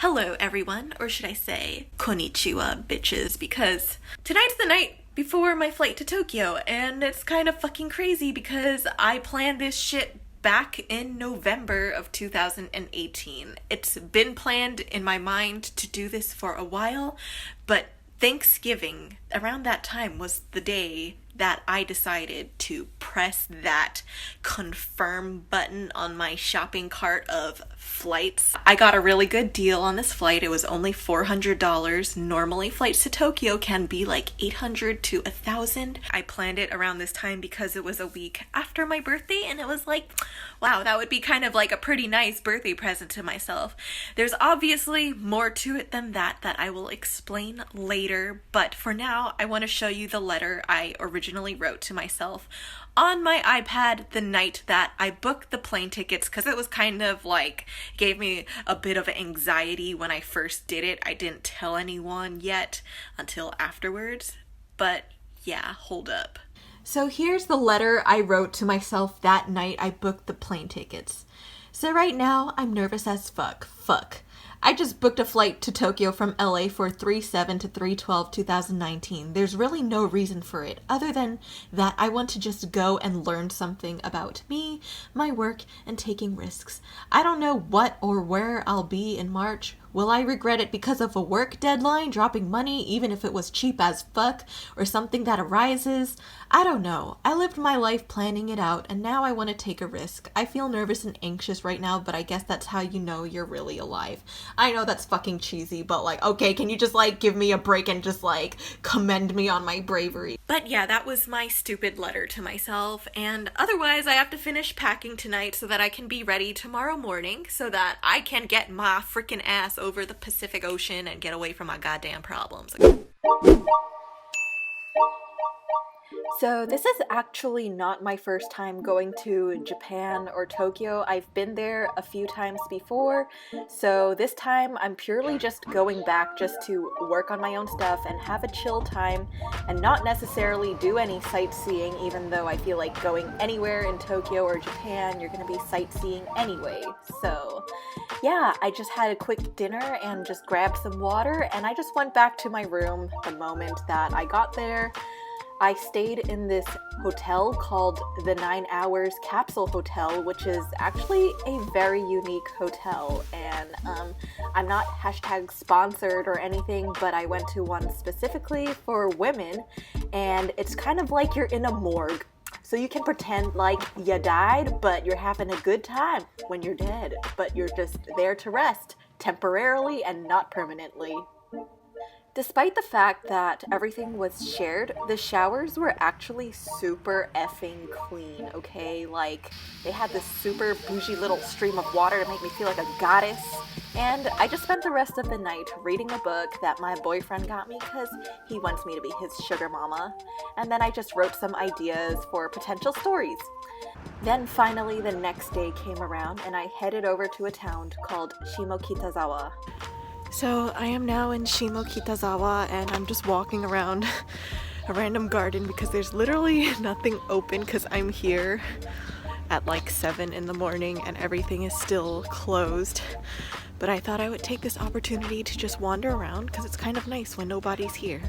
Hello everyone, or should I say konnichiwa bitches, because tonight's the night before my flight to Tokyo, and it's kind of fucking crazy because I planned this shit back in November of 2018. It's been planned in my mind to do this for a while, but Thanksgiving, around that time, was the day that I decided to press that confirm button on my shopping cart of flights. I got a really good deal on this flight. It was only $400. Normally flights to Tokyo can be like $800 to $1,000. I planned it around this time because it was a week after my birthday, and it was like, wow, that would be kind of like a pretty nice birthday present to myself. There's obviously more to it than that I will explain later, but for now I want to show you the letter I originally wrote to myself on my iPad the night that I booked the plane tickets, because it was kind of like, gave me a bit of anxiety when I first did it. I didn't tell anyone yet until afterwards, but yeah, hold up. So here's the letter I wrote to myself that night I booked the plane tickets. So right now, I'm nervous as fuck. I just booked a flight to Tokyo from LA for 3/7 to 3/12/2019. There's really no reason for it, other than that I want to just go and learn something about me, my work, and taking risks. I don't know what or where I'll be in March. Will I regret it because of a work deadline, dropping money even if it was cheap as fuck, or something that arises? I don't know. I lived my life planning it out, and now I want to take a risk. I feel nervous and anxious right now, but I guess that's how you know you're really alive. I know that's fucking cheesy, but like, okay, can you just like give me a break and just like commend me on my bravery? But yeah, that was my stupid letter to myself, and otherwise I have to finish packing tonight so that I can be ready tomorrow morning so that I can get my freaking ass over the Pacific Ocean and get away from my goddamn problems. So this is actually not my first time going to Japan or Tokyo. I've been there a few times before, so this time I'm purely just going back just to work on my own stuff and have a chill time and not necessarily do any sightseeing, even though I feel like going anywhere in Tokyo or Japan, you're going to be sightseeing anyway. So yeah, I just had a quick dinner and just grabbed some water, and I just went back to my room the moment that I got there. I stayed in this hotel called the 9 Hours Capsule Hotel, which is actually a very unique hotel, and I'm not hashtag sponsored or anything, but I went to one specifically for women, and it's kind of like you're in a morgue. So you can pretend like you died, but you're having a good time when you're dead, but you're just there to rest, temporarily and not permanently. Despite the fact that everything was shared, the showers were actually super effing clean, okay? Like, they had this super bougie little stream of water to make me feel like a goddess. And I just spent the rest of the night reading a book that my boyfriend got me because he wants me to be his sugar mama. And then I just wrote some ideas for potential stories. Then finally the next day came around and I headed over to a town called Shimokitazawa. So I am now in Shimokitazawa, and I'm just walking around a random garden because there's literally nothing open because I'm here at like 7 in the morning and everything is still closed. But I thought I would take this opportunity to just wander around because it's kind of nice when nobody's here.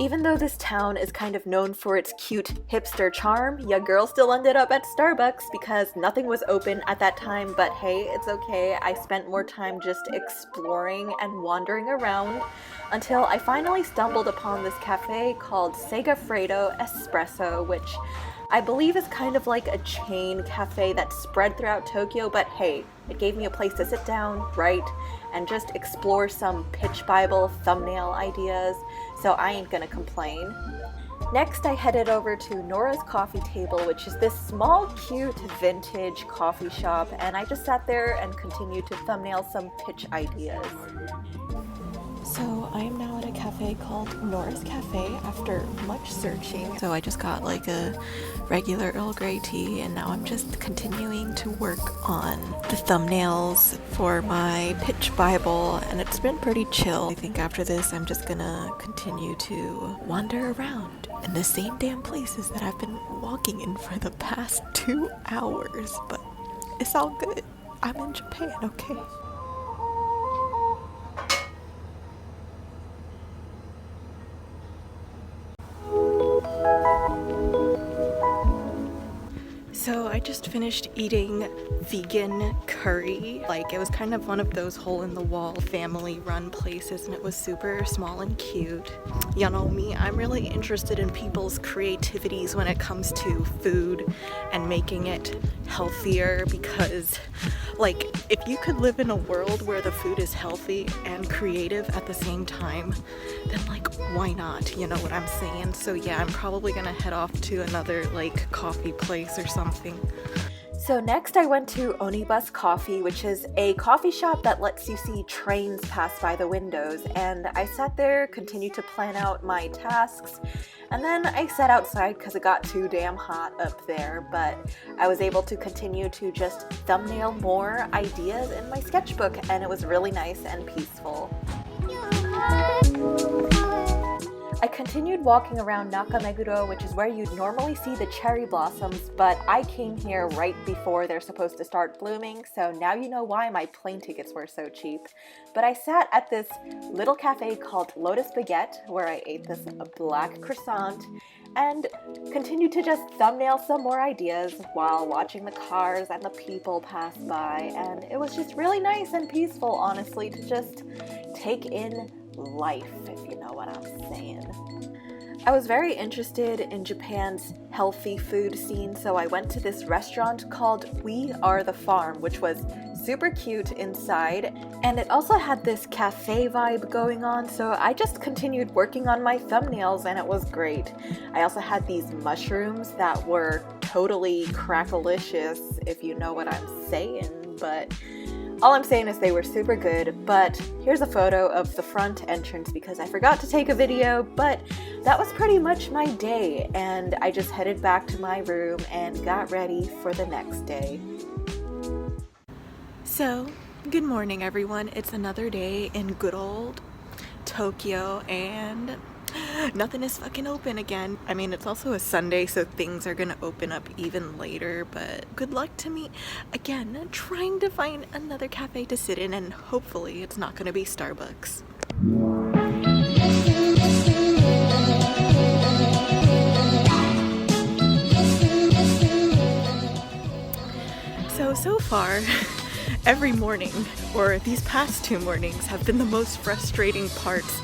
Even though this town is kind of known for its cute hipster charm, your girl still ended up at Starbucks because nothing was open at that time, but hey, it's okay. I spent more time just exploring and wandering around until I finally stumbled upon this cafe called Segafredo Espresso, which I believe is kind of like a chain cafe that's spread throughout Tokyo, but hey, it gave me a place to sit down, write, and just explore some pitch Bible thumbnail ideas, so I ain't gonna complain. Next, I headed over to Nora's Coffee Table, which is this small, cute, vintage coffee shop, and I just sat there and continued to thumbnail some pitch ideas. So I am now at a cafe called Nora's Cafe after much searching. So I just got like a regular Earl Grey tea, and now I'm just continuing to work on the thumbnails for my pitch Bible, and it's been pretty chill. I think after this I'm just gonna continue to wander around in the same damn places that I've been walking in for the past 2 hours, but it's all good. I'm in Japan, okay? just finished eating vegan curry. Like, it was kind of one of those hole-in-the-wall family-run places, and it was super small and cute. You know me, I'm really interested in people's creativities when it comes to food and making it healthier, because, like, if you could live in a world where the food is healthy and creative at the same time, then, like, why not? You know what I'm saying? So yeah, I'm probably gonna head off to another, like, coffee place or something. So next I went to Onibus Coffee, which is a coffee shop that lets you see trains pass by the windows, and I sat there, continued to plan out my tasks, and then I sat outside because it got too damn hot up there, but I was able to continue to just thumbnail more ideas in my sketchbook, and it was really nice and peaceful. I continued walking around Nakameguro, which is where you'd normally see the cherry blossoms, but I came here right before they're supposed to start blooming, so now you know why my plane tickets were so cheap. But I sat at this little cafe called Lotus Baguette, where I ate this black croissant, and continued to just thumbnail some more ideas while watching the cars and the people pass by, and it was just really nice and peaceful, honestly, to just take in life, if you know what I'm saying. I was very interested in Japan's healthy food scene, so I went to this restaurant called We Are the Farm, which was super cute inside, and it also had this cafe vibe going on, so I just continued working on my thumbnails and it was great. I also had these mushrooms that were totally crackalicious, if you know what I'm saying, but all I'm saying is they were super good. But here's a photo of the front entrance because I forgot to take a video, but that was pretty much my day, and I just headed back to my room and got ready for the next day. So, good morning everyone. It's another day in good old Tokyo, and nothing is fucking open again. I mean, it's also a Sunday, so things are gonna open up even later, but good luck to me. Again, trying to find another cafe to sit in, and hopefully it's not gonna be Starbucks. So far, every morning, or these past 2 mornings, have been the most frustrating parts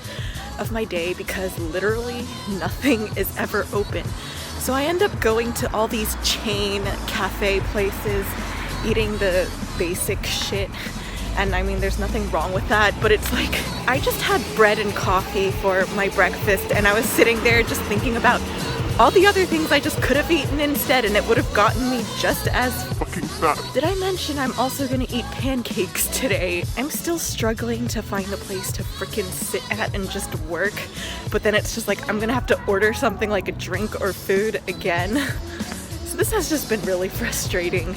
of my day because literally nothing is ever open. So I end up going to all these chain cafe places, eating the basic shit. And I mean, there's nothing wrong with that, but it's like, I just had bread and coffee for my breakfast, and I was sitting there just thinking about all the other things I just could have eaten instead, and it would have gotten me just as fucking fat. Did I mention I'm also gonna eat pancakes today? I'm still struggling to find a place to freaking sit at and just work, but then it's just like I'm gonna have to order something like a drink or food again. So this has just been really frustrating.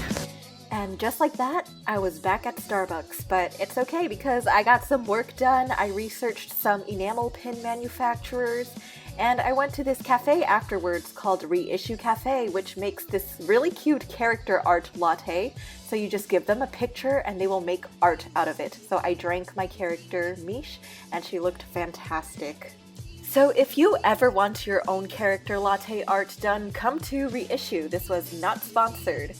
And just like that, I was back at Starbucks, but it's okay because I got some work done. I researched some enamel pin manufacturers, and I went to this cafe afterwards called Reissue Cafe, which makes this really cute character art latte. So you just give them a picture and they will make art out of it. So I drank my character Mish, and she looked fantastic. So if you ever want your own character latte art done, come to Reissue. This was not sponsored.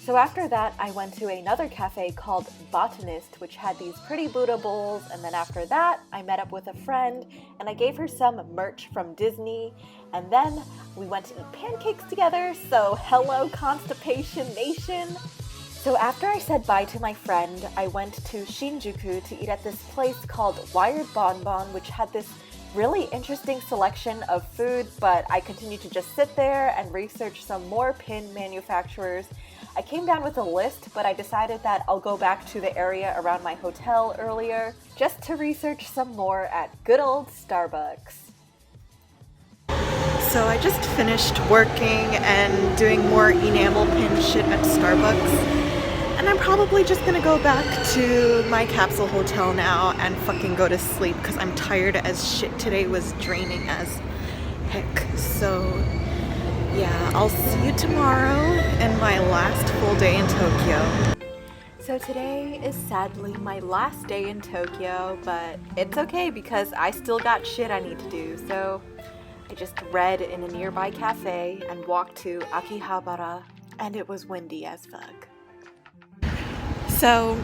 So after that, I went to another cafe called Botanist, which had these pretty Buddha bowls, and then after that, I met up with a friend, and I gave her some merch from Disney, and then we went to eat pancakes together, so hello Constipation Nation! So after I said bye to my friend, I went to Shinjuku to eat at this place called Wired Bonbon, which had this really interesting selection of food, but I continued to just sit there and research some more pin manufacturers. I came down with a list, but I decided that I'll go back to the area around my hotel earlier just to research some more at good old Starbucks. So I just finished working and doing more enamel pin shit at Starbucks, and I'm probably just gonna go back to my capsule hotel now and fucking go to sleep because I'm tired as shit. Today was draining as heck. So yeah, I'll see you tomorrow and my last full day in Tokyo. So today is sadly my last day in Tokyo, but it's okay because I still got shit I need to do. So I just read in a nearby cafe and walked to Akihabara and it was windy as fuck. So,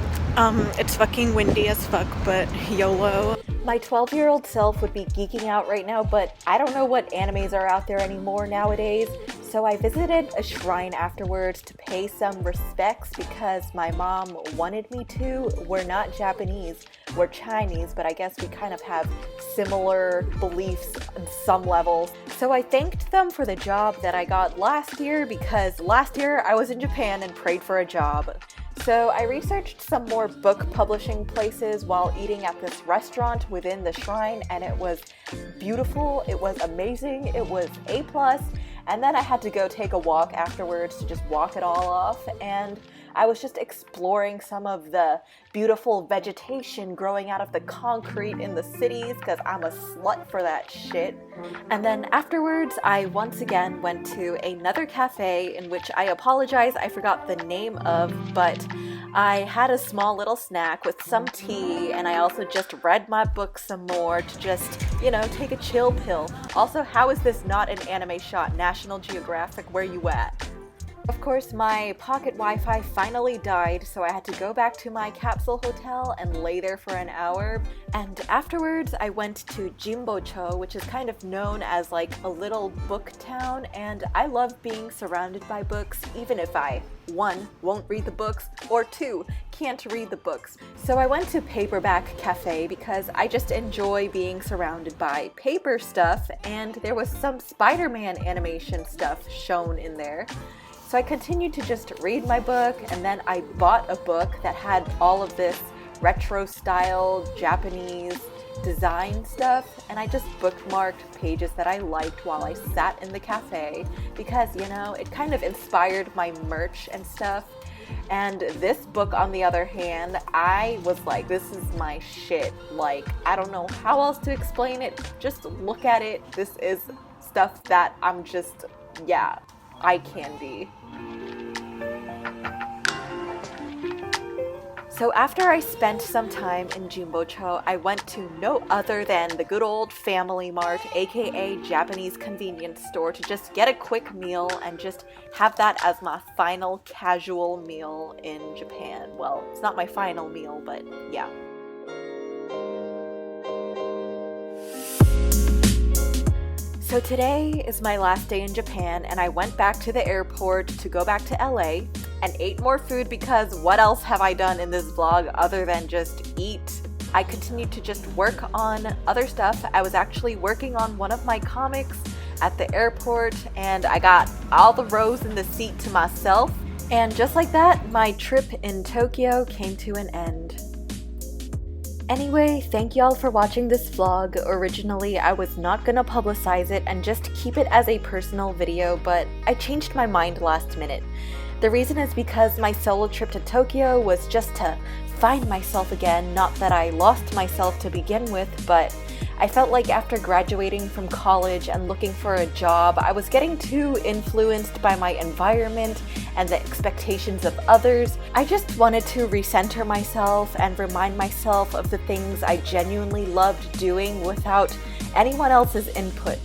it's fucking windy as fuck, but YOLO. My 12-year-old self would be geeking out right now, but I don't know what animes are out there anymore nowadays, so I visited a shrine afterwards to pay some respects because my mom wanted me to. We're not Japanese, we're Chinese, but I guess we kind of have similar beliefs on some levels. So I thanked them for the job that I got last year because last year I was in Japan and prayed for a job. So I researched some more book publishing places while eating at this restaurant within the shrine, and it was beautiful, it was amazing, it was A+, and then I had to go take a walk afterwards to just walk it all off, and I was just exploring some of the beautiful vegetation growing out of the concrete in the cities because I'm a slut for that shit. And then afterwards, I once again went to another cafe in which I apologize, I forgot the name of, but I had a small little snack with some tea, and I also just read my book some more to just, you know, take a chill pill. Also, how is this not an anime shot? National Geographic, where you at? Of course, my pocket Wi-Fi finally died, so I had to go back to my capsule hotel and lay there for an hour. And afterwards, I went to Jimbocho, which is kind of known as like a little book town, and I love being surrounded by books, even if I, 1, won't read the books, or 2, can't read the books. So I went to Paperback Cafe because I just enjoy being surrounded by paper stuff, and there was some Spider-Man animation stuff shown in there. So I continued to just read my book, and then I bought a book that had all of this retro style Japanese design stuff, and I just bookmarked pages that I liked while I sat in the cafe because, you know, it kind of inspired my merch and stuff. And this book, on the other hand, I was like, this is my shit. Like, I don't know how else to explain it. Just look at it. This is stuff that I'm just, yeah, eye candy. So after I spent some time in Jimbocho, I went to no other than the good old Family Mart, aka Japanese convenience store, to just get a quick meal and just have that as my final casual meal in Japan. Well, it's not my final meal, but yeah. So today is my last day in Japan, and I went back to the airport to go back to LA and ate more food because what else have I done in this vlog other than just eat? I continued to just work on other stuff. I was actually working on one of my comics at the airport, and I got all the rows in the seat to myself. And just like that, my trip in Tokyo came to an end. Anyway, thank y'all for watching this vlog. Originally, I was not gonna publicize it and just keep it as a personal video, but I changed my mind last minute. The reason is because my solo trip to Tokyo was just to find myself again, not that I lost myself to begin with, but I felt like after graduating from college and looking for a job, I was getting too influenced by my environment and the expectations of others. I just wanted to recenter myself and remind myself of the things I genuinely loved doing without anyone else's input.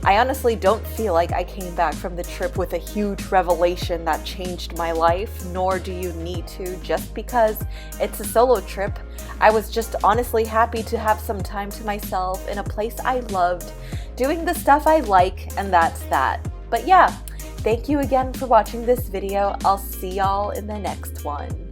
I honestly don't feel like I came back from the trip with a huge revelation that changed my life, nor do you need to just because it's a solo trip. I was just honestly happy to have some time to myself in a place I loved, doing the stuff I like, and that's that. But yeah, thank you again for watching this video. I'll see y'all in the next one.